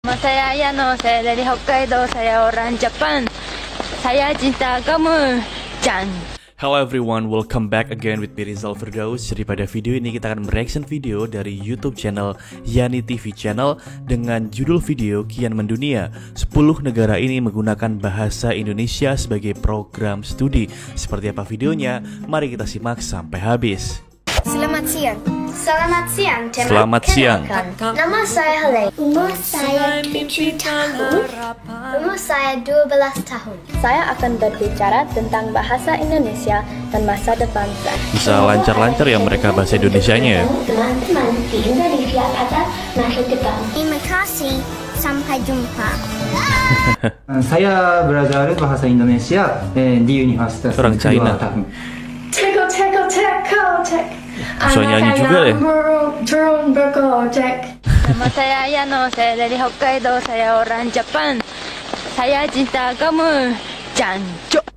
Saya Yano, saya dari Hokkaido, saya orang Jepang. Saya cinta kamu, Chan. Hello everyone, welcome back again with me Rizal Firdaus. Jadi pada video ini kita akan mereaction video dari YouTube channel Yani TV Channel dengan judul video Kian Mendunia. 10 negara ini menggunakan bahasa Indonesia sebagai program studi. Seperti apa videonya? Mari kita simak sampai habis. Selamat siang. Selamat siang, teman. Selamat siang. Nama saya Helene. Umur saya 7 tahun. Umur saya 12 tahun. Saya akan berbicara tentang bahasa Indonesia dan masa depan saya. Bisa lancar-lancar ya mereka bahasa Indonesianya ya. Teman-teman di Indonesia pada masa depan. Terima kasih. Sampai jumpa. Saya belajar bahasa Indonesia di Universitas Orang China. Bisa nyanyi juga deh. Nama saya Yano, saya dari Hokkaido, saya orang Jepang. Saya cinta kamu, Chan.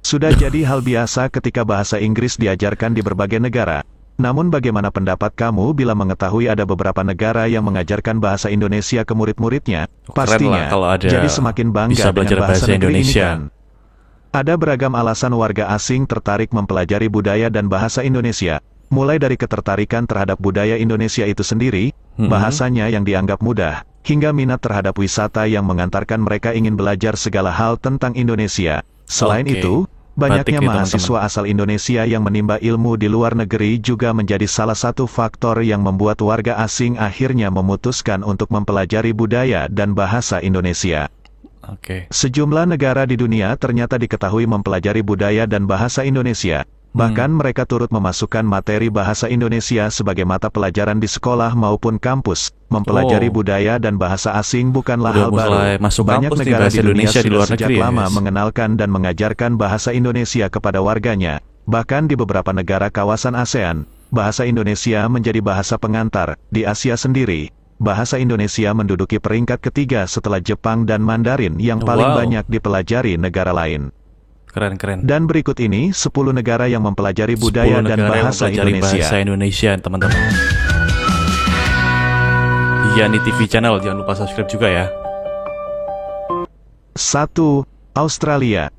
Sudah jadi hal biasa ketika bahasa Inggris diajarkan di berbagai negara. Namun bagaimana pendapat kamu bila mengetahui ada beberapa negara yang mengajarkan bahasa Indonesia ke murid-muridnya? Pastinya, kalau ada jadi semakin bangga bisa dengan bahasa Indonesia. ini kan? Ada beragam alasan warga asing tertarik mempelajari budaya dan bahasa Indonesia. Mulai dari ketertarikan terhadap budaya Indonesia itu sendiri, bahasanya yang dianggap mudah, hingga minat terhadap wisata yang mengantarkan mereka ingin belajar segala hal tentang Indonesia. Selain itu, banyaknya mahasiswa asal Indonesia yang menimba ilmu di luar negeri juga menjadi salah satu faktor yang membuat warga asing akhirnya memutuskan untuk mempelajari budaya dan bahasa Indonesia. Sejumlah negara di dunia ternyata diketahui mempelajari budaya dan bahasa Indonesia. Bahkan mereka turut memasukkan materi bahasa Indonesia sebagai mata pelajaran di sekolah maupun kampus. Mempelajari budaya dan bahasa asing bukanlah hal baru. Banyak negara di dunia sudah sejak lama mengenalkan dan mengajarkan bahasa Indonesia kepada warganya. Bahkan di beberapa negara kawasan ASEAN, bahasa Indonesia menjadi bahasa pengantar. Di Asia sendiri, bahasa Indonesia menduduki peringkat ketiga setelah Jepang dan Mandarin yang paling banyak dipelajari negara lain. Keren. Dan berikut ini 10 negara yang mempelajari budaya dan bahasa Indonesia. Teman-teman. Yani TV Channel, jangan lupa subscribe juga ya. 1. Australia.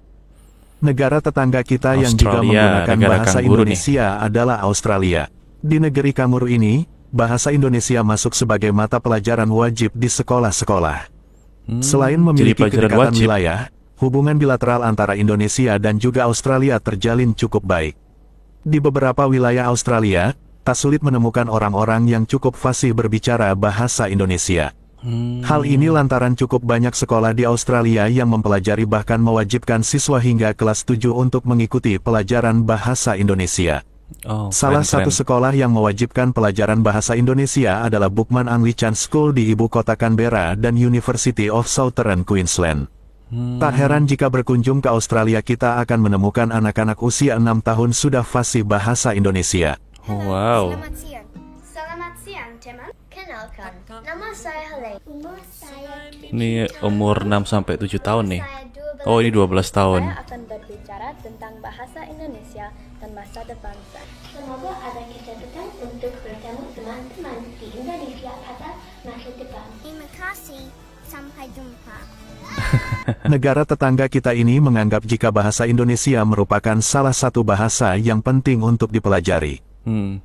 Negara tetangga kita yang juga menggunakan bahasa Indonesia adalah Australia. Di negeri Kamuru ini, bahasa Indonesia masuk sebagai mata pelajaran wajib di sekolah-sekolah. Selain memiliki kedekatan wilayah, hubungan bilateral antara Indonesia dan juga Australia terjalin cukup baik. Di beberapa wilayah Australia, tak sulit menemukan orang-orang yang cukup fasih berbicara bahasa Indonesia. Hal ini lantaran cukup banyak sekolah di Australia yang mempelajari bahkan mewajibkan siswa hingga kelas 7 untuk mengikuti pelajaran bahasa Indonesia. Salah satu sekolah yang mewajibkan pelajaran bahasa Indonesia adalah Bookman Anglican School di ibu kota Canberra dan University of Southern Queensland. Tak heran jika berkunjung ke Australia kita akan menemukan anak-anak usia 6 tahun sudah fasih bahasa Indonesia. Wow. Selamat siang, teman. Kenalkan, nama saya Helene. Umur saya Ini umur 6-7 tahun nih. Oh, ini 12 tahun. Saya akan berbicara tentang bahasa Indonesia dan masa depan saya. Semoga ada kesempatan untuk bertemu teman-teman di Indonesia pada masa depan. Terima kasih. Sampai jumpa. Negara tetangga kita ini menganggap jika bahasa Indonesia merupakan salah satu bahasa yang penting untuk dipelajari.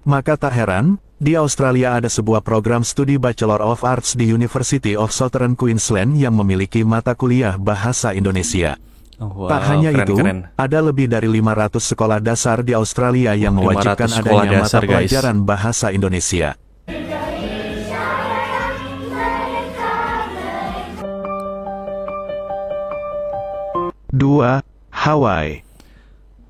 Maka tak heran, di Australia ada sebuah program studi Bachelor of Arts di University of Southern Queensland yang memiliki mata kuliah bahasa Indonesia. Tak hanya itu, ada lebih dari 500 sekolah dasar di Australia yang mewajibkan adanya mata pelajaran bahasa Indonesia. 2. Hawaii.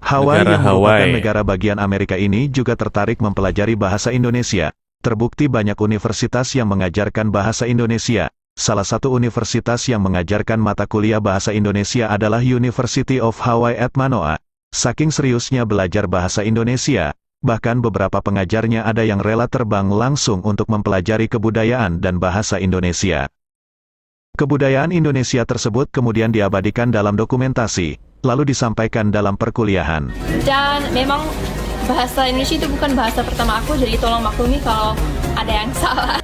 Hawaii yang merupakan negara bagian Amerika ini juga tertarik mempelajari bahasa Indonesia. Terbukti banyak universitas yang mengajarkan bahasa Indonesia. Salah satu universitas yang mengajarkan mata kuliah bahasa Indonesia adalah University of Hawaii at Manoa. Saking seriusnya belajar bahasa Indonesia, bahkan beberapa pengajarnya ada yang rela terbang langsung untuk mempelajari kebudayaan dan bahasa Indonesia. Kebudayaan Indonesia tersebut kemudian diabadikan dalam dokumentasi, lalu disampaikan dalam perkuliahan. Dan memang bahasa Indonesia itu bukan bahasa pertama aku, jadi tolong maklumi kalau ada yang salah.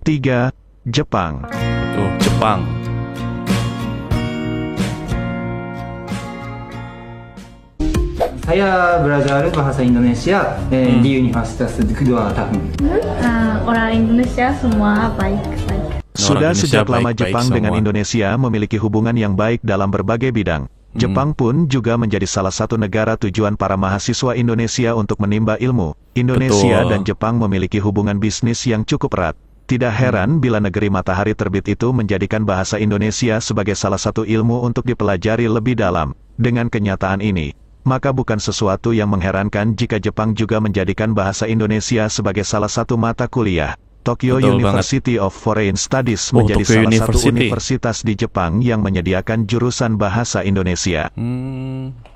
3. Jepang. Tuh, Jepang. Saya belajar bahasa Indonesia di Universitas kedua tahun. Orang Indonesia semua baik-baik. Sudah Indonesia sejak lama baik-baik Jepang dengan semua. Indonesia memiliki hubungan yang baik dalam berbagai bidang. Jepang pun juga menjadi salah satu negara tujuan para mahasiswa Indonesia untuk menimba ilmu. Indonesia Betul. dan Jepang memiliki hubungan bisnis yang cukup erat. Tidak heran bila negeri matahari terbit itu menjadikan bahasa Indonesia sebagai salah satu ilmu untuk dipelajari lebih dalam. Dengan kenyataan ini, maka bukan sesuatu yang mengherankan jika Jepang juga menjadikan bahasa Indonesia sebagai salah satu mata kuliah. Tokyo Betul University of Foreign Studies Oh, menjadi Tokyo salah satu University. universitas di Jepang yang menyediakan jurusan bahasa Indonesia.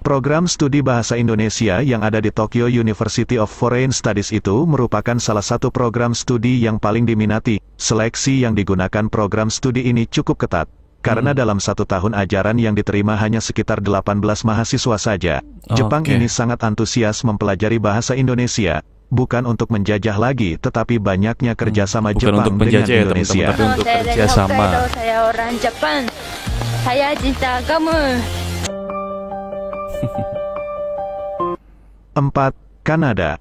Program studi bahasa Indonesia yang ada di Tokyo University of Foreign Studies itu merupakan salah satu program studi yang paling diminati. Seleksi yang digunakan program studi ini cukup ketat, karena dalam 1 tahun ajaran yang diterima hanya sekitar 18 mahasiswa saja. Jepang Oke. ini sangat antusias mempelajari bahasa Indonesia. Bukan untuk menjajah lagi, tetapi banyaknya kerjasama Bukan Jepang untuk dengan menjajah ya, Indonesia. teman-teman, tapi untuk saya dari kerja sama. Hokkaido, saya orang Jepang. Saya cinta kamu. 4. Kanada.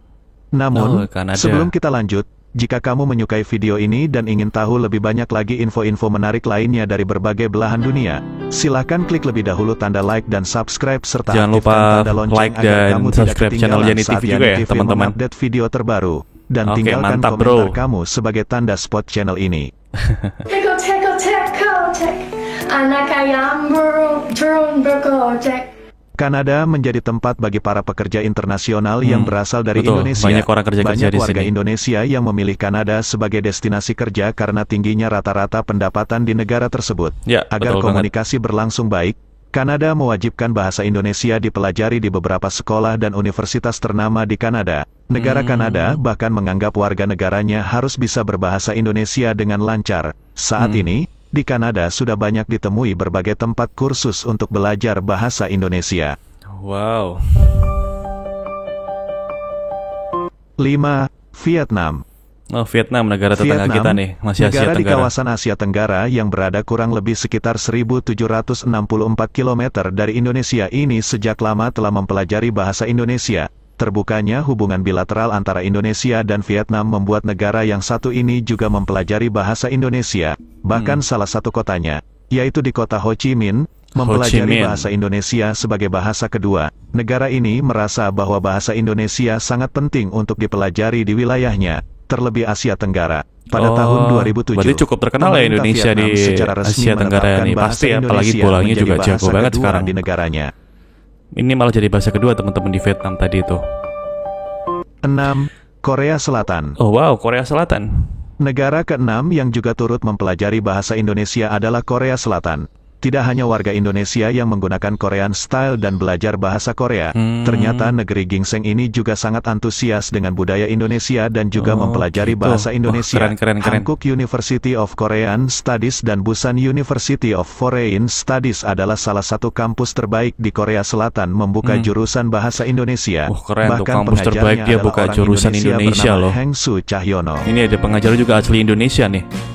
Namun, Oh, Kanada. sebelum kita lanjut, jika kamu menyukai video ini dan ingin tahu lebih banyak lagi info-info menarik lainnya dari berbagai belahan dunia, silakan klik lebih dahulu tanda like dan subscribe serta Jangan aktifkan lupa tanda lonceng like agar dan kamu tidak subscribe channel ketinggalan Yani saat TV juga Yani ya, TV teman-teman. mengupdate video terbaru. Dan Oke, tinggalkan mantap, komentar bro. kamu sebagai tanda support channel ini. Anak ayam burung turun bergojek. Kanada menjadi tempat bagi para pekerja internasional yang berasal dari betul. Indonesia. Banyak orang kerja di warga sini. Indonesia yang memilih Kanada sebagai destinasi kerja karena tingginya rata-rata pendapatan di negara tersebut. Ya, Agar betul komunikasi berlangsung baik, Kanada mewajibkan bahasa Indonesia dipelajari di beberapa sekolah dan universitas ternama di Kanada. Negara Kanada bahkan menganggap warga negaranya harus bisa berbahasa Indonesia dengan lancar. Saat ini, di Kanada sudah banyak ditemui berbagai tempat kursus untuk belajar bahasa Indonesia. Wow. 5. Vietnam. Oh, Vietnam, negara tetangga kita nih, masih Asia negara di Tenggara. kawasan Asia Tenggara yang berada kurang lebih sekitar 1764 km dari Indonesia ini sejak lama telah mempelajari bahasa Indonesia. Terbukanya hubungan bilateral antara Indonesia dan Vietnam membuat negara yang satu ini juga mempelajari bahasa Indonesia. Bahkan salah satu kotanya, yaitu di kota Ho Chi Minh, mempelajari Minh. bahasa Indonesia sebagai bahasa kedua. Negara ini merasa bahwa bahasa Indonesia sangat penting untuk dipelajari di wilayahnya, terlebih Asia Tenggara. Pada tahun 2007, berarti cukup terkenal ya pemerintah Indonesia Vietnam di secara resmi Asia Tenggara menetapkan ini. bahasa Pasti ya, apalagi Indonesia bolanya menjadi juga jago bahasa banget kedua sekarang. di negaranya. Ini malah jadi bahasa kedua teman-teman di Vietnam tadi itu. 6. Korea Selatan. Oh wow, Korea Selatan. Negara ke-6 yang juga turut mempelajari bahasa Indonesia adalah Korea Selatan. Tidak hanya warga Indonesia yang menggunakan Korean style dan belajar bahasa Korea, ternyata negeri gingseng ini juga sangat antusias dengan budaya Indonesia dan juga mempelajari gitu. bahasa Indonesia. Keren. Hankook University of Korean Studies dan Busan University of Foreign Studies adalah salah satu kampus terbaik di Korea Selatan membuka jurusan bahasa Indonesia. Keren tuh, Bahkan kampus terbaik pengajarnya dia adalah buka orang jurusan Indonesia bernama loh. Heng Su Cahyono. Ini ada pengajar juga asli Indonesia nih.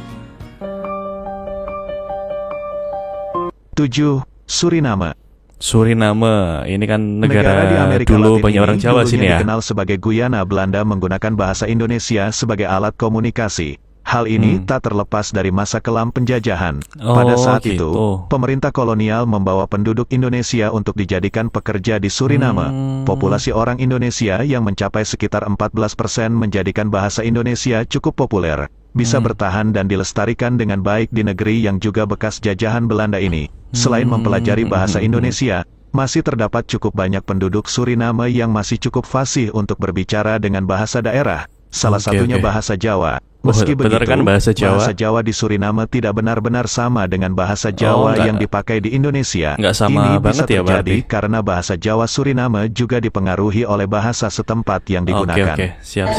7. Suriname. Suriname, ini kan negara, di Amerika dulu Latin banyak ini orang Jawa dulunya sini ya. dikenal sebagai Guyana Belanda menggunakan bahasa Indonesia sebagai alat komunikasi. Hal ini tak terlepas dari masa kelam penjajahan. Pada Oh, saat gitu. itu, pemerintah kolonial membawa penduduk Indonesia untuk dijadikan pekerja di Suriname. Populasi orang Indonesia yang mencapai sekitar 14% menjadikan bahasa Indonesia cukup populer, bisa bertahan dan dilestarikan dengan baik di negeri yang juga bekas jajahan Belanda ini. Selain mempelajari bahasa Indonesia, masih terdapat cukup banyak penduduk Suriname yang masih cukup fasih untuk berbicara dengan bahasa daerah. Salah satunya bahasa Jawa. Meski benar begitu, kan bahasa Jawa di Suriname tidak benar-benar sama dengan bahasa Jawa yang dipakai di Indonesia. Nggak sama Ini banget bisa ya terjadi berarti. karena bahasa Jawa Suriname juga dipengaruhi oleh bahasa setempat yang digunakan. Oke, siap.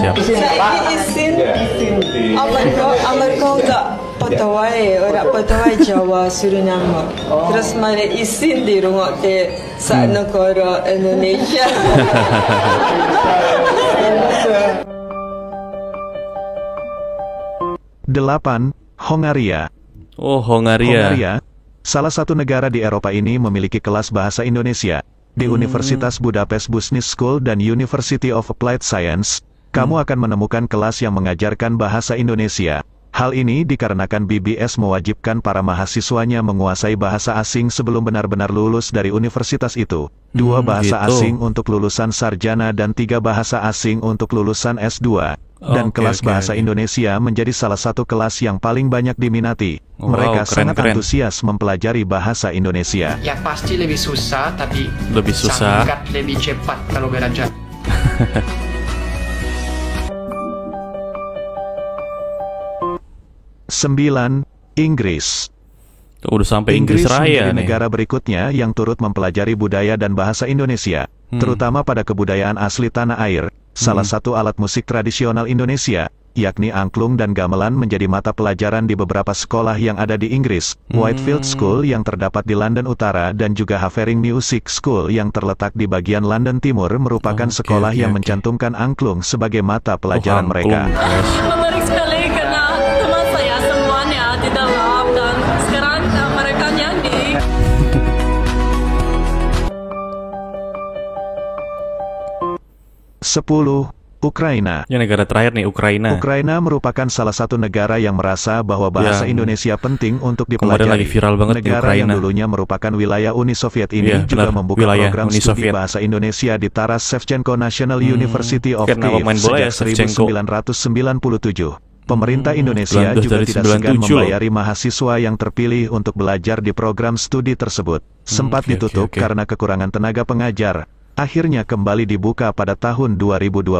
Amerika enggak orang patawai Jawa Suriname. Terus mana isin di rumah ke saat negara Indonesia. 8. 8. Hongaria. Oh, Hongaria. Hongaria, salah satu negara di Eropa ini memiliki kelas bahasa Indonesia. Di Universitas Budapest Business School dan University of Applied Science, kamu akan menemukan kelas yang mengajarkan bahasa Indonesia. Hal ini dikarenakan BBS mewajibkan para mahasiswanya menguasai bahasa asing sebelum benar-benar lulus dari universitas itu. 2 bahasa asing untuk lulusan sarjana dan 3 bahasa asing untuk lulusan S2. Dan kelas bahasa Indonesia menjadi salah satu kelas yang paling banyak diminati. Mereka sangat antusias mempelajari bahasa Indonesia. Ya pasti lebih susah, tapi lebih susah. sangat lebih cepat kalau belajar. 9. Inggris. Udah sampai Inggris Raya menjadi nih. negara berikutnya yang turut mempelajari budaya dan bahasa Indonesia, terutama pada kebudayaan asli tanah air. Salah satu alat musik tradisional Indonesia, yakni angklung dan gamelan, menjadi mata pelajaran di beberapa sekolah yang ada di Inggris. Whitefield School yang terdapat di London Utara dan juga Havering Music School yang terletak di bagian London Timur merupakan sekolah yang mencantumkan angklung sebagai mata pelajaran mereka. Menarik sekali karena teman saya semuanya di dalam dan sekarang mereka nyanyi. 10. Ukraina. Yang negara terakhir nih, Ukraina. Ukraina merupakan salah satu negara yang merasa bahwa bahasa Indonesia penting untuk Kemarin dipelajari. lagi viral banget di Negara Ukraina. yang dulunya merupakan wilayah Uni Soviet ini juga membuka program studi bahasa Indonesia di Taras Shevchenko National University of Kyiv sejak 1997. Pemerintah Indonesia juga tidak segan membayari mahasiswa yang terpilih untuk belajar di program studi tersebut. Sempat ditutup karena kekurangan tenaga pengajar. Akhirnya kembali dibuka pada tahun 2012.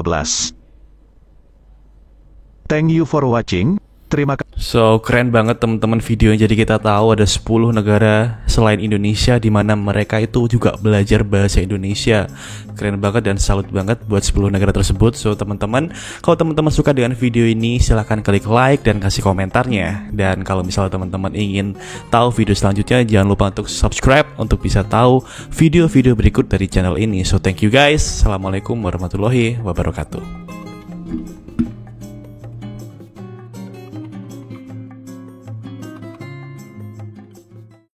Thank you for watching. Terima kasih. So, keren banget teman-teman videonya. Jadi kita tahu ada 10 negara selain Indonesia di mana mereka itu juga belajar bahasa Indonesia. Keren banget dan salut banget buat 10 negara tersebut. So, teman-teman, kalau teman-teman suka dengan video ini, silahkan klik like dan kasih komentarnya. Dan kalau misalnya teman-teman ingin tahu video selanjutnya, jangan lupa untuk subscribe untuk bisa tahu video-video berikut dari channel ini. So, thank you guys. Assalamualaikum warahmatullahi wabarakatuh.